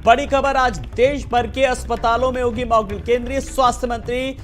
बड़ी खबर, आज देश भर के अस्पतालों में होगी मॉकड्रिल। केंद्रीय स्वास्थ्य मंत्री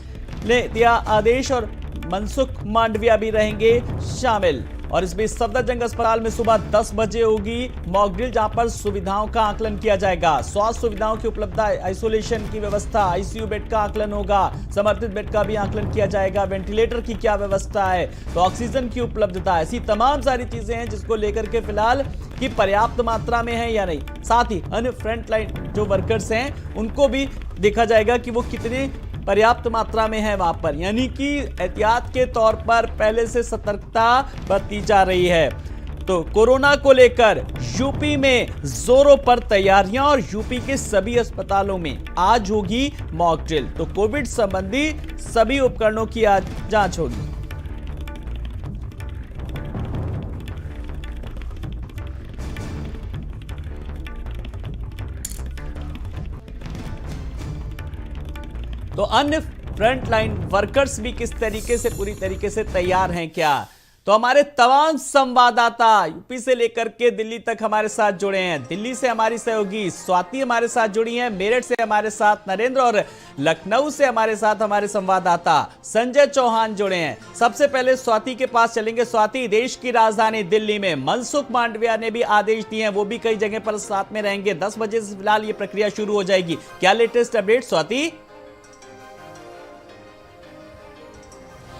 ने दिया आदेश और मनसुख मांडविया भी रहेंगे शामिल। और इस बीच सफदरजंग अस्पताल में सुबह 10 बजे होगी मॉकड्रिल, जहां पर सुविधाओं का आकलन किया जाएगा। स्वास्थ्य सुविधाओं की उपलब्धता, आइसोलेशन की व्यवस्था, आईसीयू बेड का आकलन होगा, समर्पित बेड का भी आकलन किया जाएगा, वेंटिलेटर की क्या व्यवस्था है, तो ऑक्सीजन की उपलब्धता, ऐसी तमाम सारी चीजें हैं जिसको लेकर के फिलहाल कि पर्याप्त मात्रा में है या नहीं। साथ ही अन्य फ्रंट लाइन जो वर्कर्स हैं उनको भी देखा जाएगा कि वो कितने पर्याप्त मात्रा में है वहां पर, यानी कि एहतियात के तौर पर पहले से सतर्कता बरती जा रही है। तो कोरोना को लेकर यूपी में जोरों पर तैयारियां और यूपी के सभी अस्पतालों में आज होगी मॉक ड्रिल। तो कोविड संबंधी सभी उपकरणों की आज जांच होगी। तो अन्य फ्रंट लाइन वर्कर्स भी किस तरीके से पूरी तरीके से तैयार हैं क्या, तो हमारे तमाम संवाददाता यूपी से लेकर के दिल्ली तक हमारे साथ जुड़े हैं। दिल्ली से हमारी सहयोगी स्वाति हमारे साथ जुड़ी हैं, मेरठ से हमारे साथ नरेंद्र और लखनऊ से हमारे साथ हमारे संवाददाता संजय चौहान जुड़े हैं। सबसे पहले स्वाति के पास चलेंगे। स्वाति, देश की राजधानी दिल्ली में मनसुख मांडविया ने भी आदेश दिए हैं, वो भी कई जगह पर साथ में रहेंगे। 10 बजे से फिलहाल ये प्रक्रिया शुरू हो जाएगी। क्या लेटेस्ट अपडेट स्वाति?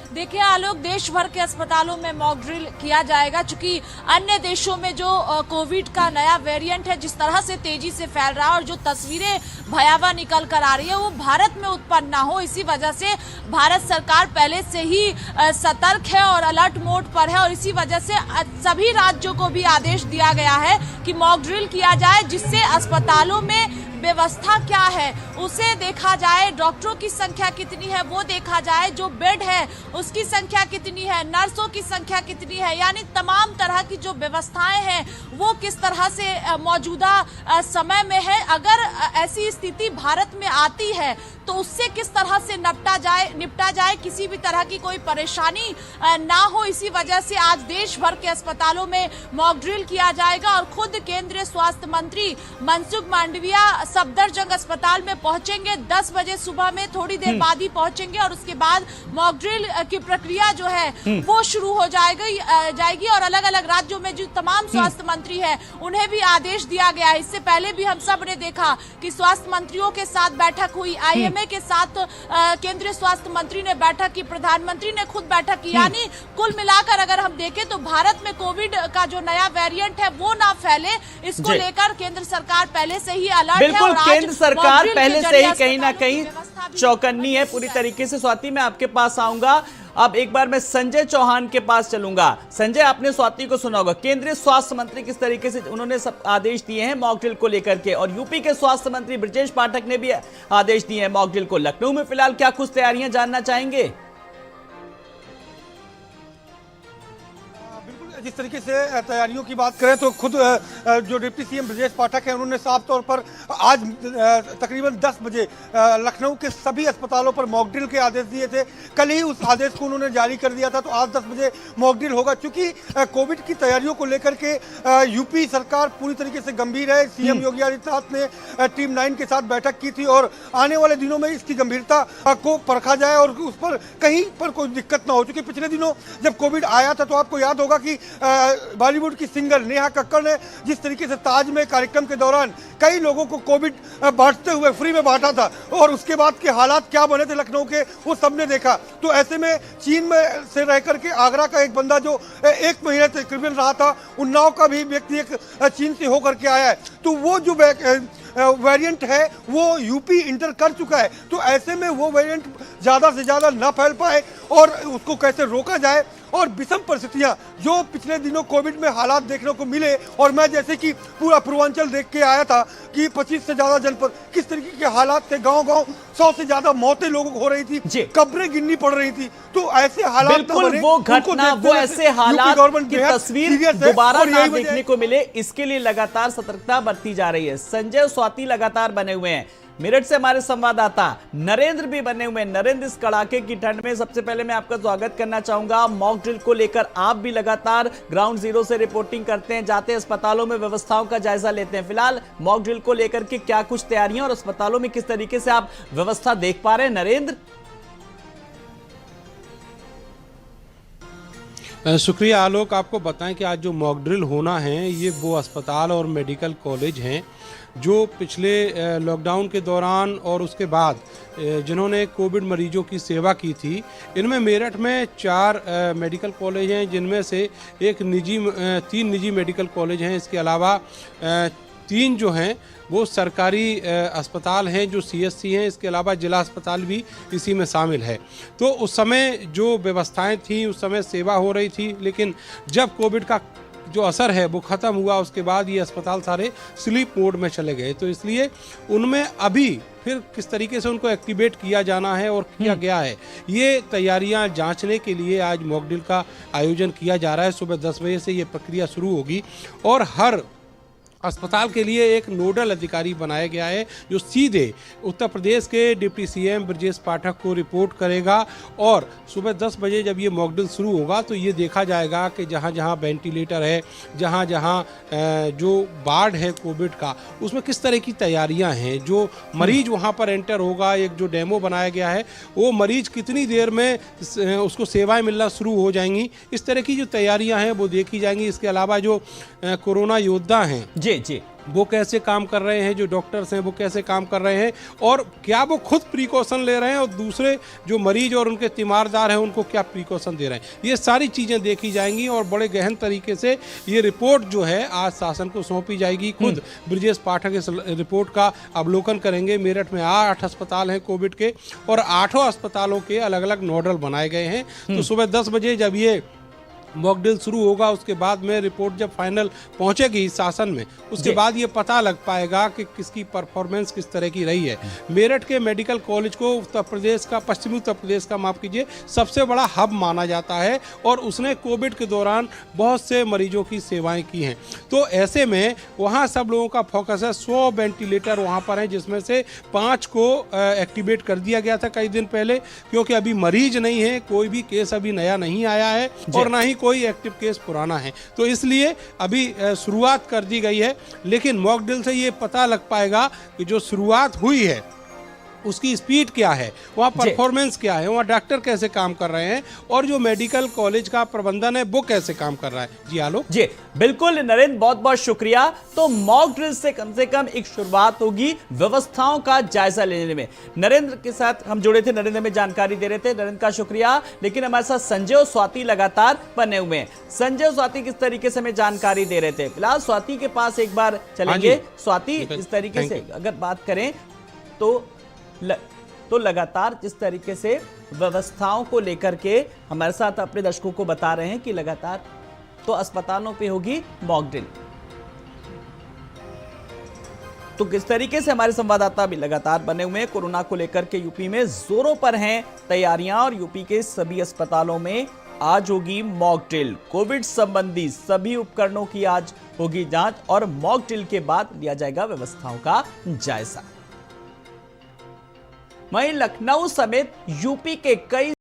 देखिए आलोक, देश भर के अस्पतालों में मॉक ड्रिल किया जाएगा, चूंकि अन्य देशों में जो कोविड का नया वेरिएंट है जिस तरह से तेजी से फैल रहा है और जो तस्वीरें भयावह निकल कर आ रही है वो भारत में उत्पन्न ना हो, इसी वजह से भारत सरकार पहले से ही सतर्क है और अलर्ट मोड पर है। और इसी वजह से सभी राज्यों को भी आदेश दिया गया है कि मॉक ड्रिल किया जाए, जिससे अस्पतालों में व्यवस्था क्या है उसे देखा जाए, डॉक्टरों की संख्या कितनी है वो देखा जाए, जो बेड है उसकी संख्या कितनी है, नर्सों की संख्या कितनी है, यानी तमाम तरह की जो व्यवस्थाएं हैं वो किस तरह से मौजूदा समय में है। अगर ऐसी स्थिति भारत में आती है तो उससे किस तरह से निपटा जाए, किसी भी तरह की कोई परेशानी ना हो, इसी वजह से आज देश भर के अस्पतालों में मॉक ड्रिल किया जाएगा। और खुद केंद्रीय स्वास्थ्य मंत्री मनसुख मांडविया सफदरजंग अस्पताल में पहुंचेंगे 10 बजे सुबह में, थोड़ी देर बाद ही पहुंचेंगे और उसके बाद मॉक ड्रिल की प्रक्रिया जो है वो शुरू हो जाएगी। और अलग अलग राज्यों में जो तमाम स्वास्थ्य मंत्री हैं उन्हें भी आदेश दिया गया है। इससे पहले भी हम सब ने देखा कि स्वास्थ्य मंत्रियों के साथ बैठक हुई, आईएमए के साथ केंद्रीय स्वास्थ्य मंत्री ने बैठक की, प्रधानमंत्री ने खुद बैठक की, यानी कुल मिलाकर अगर हम देखें तो भारत में कोविड का जो नया वेरिएंट है वो ना फैले, इसको लेकर केंद्र सरकार पहले से ही अलर्ट है। बिल्कुल, केंद्र सरकार पहले से ही कहीं ना कहीं चौकन्नी है पूरी तरीके से। स्वाति, मैं आपके पास आऊंगा। अब एक बार मैं संजय चौहान के पास चलूंगा। संजय, आपने स्वाति को सुना होगा, केंद्रीय स्वास्थ्य मंत्री किस तरीके से उन्होंने सब आदेश दिए हैं मॉक ड्रिल को लेकर के, और यूपी के स्वास्थ्य मंत्री ब्रजेश पाठक ने भी आदेश दिए हैं मॉक ड्रिल को। लखनऊ में फिलहाल क्या कुछ तैयारियां जानना चाहेंगे? जिस तरीके से तैयारियों की बात करें तो खुद जो डिप्टी सीएम ब्रजेश पाठक हैं उन्होंने साफ तौर पर आज तकरीबन 10 बजे लखनऊ के सभी अस्पतालों पर मॉक ड्रिल के आदेश दिए थे। कल ही उस आदेश को उन्होंने जारी कर दिया था, तो आज 10 बजे मॉक ड्रिल होगा। चूंकि कोविड की तैयारियों को लेकर के यूपी सरकार पूरी तरीके से गंभीर है। सीएम योगी आदित्यनाथ ने टीम 9 के साथ बैठक की थी और आने वाले दिनों में इसकी गंभीरता को परखा जाए और उस पर कहीं पर कोई दिक्कत ना हो। चूंकि पिछले दिनों जब कोविड आया था तो आपको याद होगा कि बॉलीवुड की सिंगर नेहा कक्कड़ ने जिस तरीके से ताज में कार्यक्रम के दौरान कई लोगों को कोविड बांटते हुए फ्री में बांटा था, और उसके बाद के हालात क्या बने थे लखनऊ के वो सबने देखा। तो ऐसे में चीन में से रह करके आगरा का एक बंदा जो 1 महीने तकरीबन रहा था, उन्नाव का भी व्यक्ति एक चीन से होकर के आया है, तो वो जो वेरिएंट है वो यूपी इंटर कर चुका है। तो ऐसे में वो वेरिएंट ज़्यादा से ज़्यादा न फैल पाए और उसको कैसे रोका जाए, और विषम परिस्थितियां जो पिछले दिनों कोविड में हालात देखने को मिले, और मैं जैसे कि पूरा पूर्वांचल देख के आया था कि 25 से ज्यादा जनपद किस तरीके के हालात थे, गांव-गांव 100 से ज्यादा मौतें लोगों को हो रही थी, कब्रें गिननी पड़ रही थी। तो ऐसे हालात बिल्कुल वो घटना, वो ऐसे हालात की तस्वीर दोबारा ना देखने को मिले, इसके लिए लगातार सतर्कता बरती जा रही है। संजय, स्वाति लगातार बने हुए हैं। मेरठ से हमारे संवाददाता नरेंद्र भी बने हुए हैं। नरेंद्र, इस कड़ाके की ठंड में सबसे पहले मैं आपका स्वागत करना चाहूंगा। मॉक ड्रिल को लेकर आप भी लगातार ग्राउंड जीरो से रिपोर्टिंग करते हैं, जाते हैं अस्पतालों में, व्यवस्थाओं का जायजा लेते हैं। फिलहाल मॉक ड्रिल को लेकर के क्या कुछ तैयारियां और अस्पतालों में किस तरीके से आप व्यवस्था देख पा रहे हैं नरेंद्र? शुक्रिया आलोक। आपको बताएं कि आज जो मॉक ड्रिल होना है ये वो अस्पताल और मेडिकल कॉलेज हैं जो पिछले लॉकडाउन के दौरान और उसके बाद जिन्होंने कोविड मरीजों की सेवा की थी। इनमें मेरठ में 4 मेडिकल कॉलेज हैं, जिनमें से 3 निजी मेडिकल कॉलेज हैं। इसके अलावा 3 जो हैं वो सरकारी अस्पताल हैं जो CSC हैं। इसके अलावा जिला अस्पताल भी इसी में शामिल है। तो उस समय जो व्यवस्थाएं थी, उस समय सेवा हो रही थी, लेकिन जब कोविड का जो असर है वो ख़त्म हुआ, उसके बाद ये अस्पताल सारे स्लीप मोड में चले गए। तो इसलिए उनमें अभी फिर किस तरीके से उनको एक्टिवेट किया जाना है और किया गया है, ये तैयारियां जांचने के लिए आज मॉक ड्रिल का आयोजन किया जा रहा है। सुबह 10 बजे से ये प्रक्रिया शुरू होगी और हर अस्पताल के लिए एक नोडल अधिकारी बनाया गया है जो सीधे उत्तर प्रदेश के डिप्टी CM ब्रजेश पाठक को रिपोर्ट करेगा। और सुबह 10 बजे जब ये मॉक ड्रिल शुरू होगा तो ये देखा जाएगा कि जहाँ जहाँ वेंटिलेटर है, जहाँ जहाँ जो वार्ड है कोविड का, उसमें किस तरह की तैयारियाँ हैं। जो मरीज वहाँ पर एंटर होगा, एक जो डेमो बनाया गया है, वो मरीज कितनी देर में उसको सेवाएँ मिलना शुरू हो जाएंगी, इस तरह की जो तैयारियाँ हैं वो देखी जाएंगी। इसके अलावा जो कोरोना योद्धा हैं जी वो कैसे काम कर रहे हैं, जो डॉक्टर्स हैं वो कैसे काम कर रहे हैं, और क्या वो खुद प्रिकॉशन ले रहे हैं और दूसरे जो मरीज और उनके तीमारदार हैं उनको क्या प्रिकॉशन दे रहे हैं, ये सारी चीज़ें देखी जाएंगी। और बड़े गहन तरीके से ये रिपोर्ट जो है आज शासन को सौंपी जाएगी। खुद ब्रजेश पाठक इस रिपोर्ट का अवलोकन करेंगे। मेरठ में 8 अस्पताल हैं कोविड के और 8 अस्पतालों के अलग अलग नोडल बनाए गए हैं। तो सुबह 10 बजे जब ये मॉक ड्रिल शुरू होगा, उसके बाद में रिपोर्ट जब फाइनल पहुंचेगी शासन में, उसके बाद ये पता लग पाएगा कि किसकी परफॉर्मेंस किस तरह की रही है। मेरठ के मेडिकल कॉलेज को उत्तर प्रदेश का, पश्चिमी उत्तर प्रदेश का माफ कीजिए, सबसे बड़ा हब माना जाता है और उसने कोविड के दौरान बहुत से मरीजों की सेवाएं की हैं। तो ऐसे में वहाँ सब लोगों का फोकस है। 100 वेंटिलेटर वहाँ पर हैं, जिसमें से 5 को एक्टिवेट कर दिया गया था कई दिन पहले, क्योंकि अभी मरीज नहीं है, कोई भी केस अभी नया नहीं आया है और ना ही कोई एक्टिव केस पुराना है। तो इसलिए अभी शुरुआत कर दी गई है। लेकिन मॉक ड्रिल से ये पता लग पाएगा कि जो शुरुआत हुई है उसकी स्पीड क्या है, वहाँ परफॉर्मेंस क्या है, वहाँ डॉक्टर कैसे काम कर रहे हैं और जो मेडिकल कॉलेज का प्रबंधन है वो कैसे काम कर रहा है। जी आलोक। जी बिल्कुल नरेंद्र, बहुत बहुत शुक्रिया। तो मॉक ड्रिल से कम एक शुरुआत होगी व्यवस्थाओं का जायजा लेने में। नरेंद्र के साथ हम जुड़े थे, नरेंद्र में जानकारी दे रहे थे, नरेंद्र का शुक्रिया। लेकिन हमारे साथ संजय और स्वाति लगातार बने हुए हैं। संजय और स्वाति किस तरीके से हमें जानकारी दे रहे थे? फिलहाल स्वाति के पास एक बार चलेंगे। स्वाति, इस तरीके से अगर बात करें तो लगातार जिस तरीके से व्यवस्थाओं को लेकर के हमारे साथ अपने दर्शकों को बता रहे हैं कि लगातार तो अस्पतालों पे होगी मॉक ड्रिल, तो किस तरीके से हमारे संवाददाता भी लगातार बने हुए हैं। कोरोना को लेकर के यूपी में जोरों पर हैं तैयारियां और यूपी के सभी अस्पतालों में आज होगी मॉक ड्रिल। कोविड संबंधी सभी उपकरणों की आज होगी जांच और मॉक ड्रिल के बाद लिया जाएगा व्यवस्थाओं का जायजा। वहीं लखनऊ समेत यूपी के कई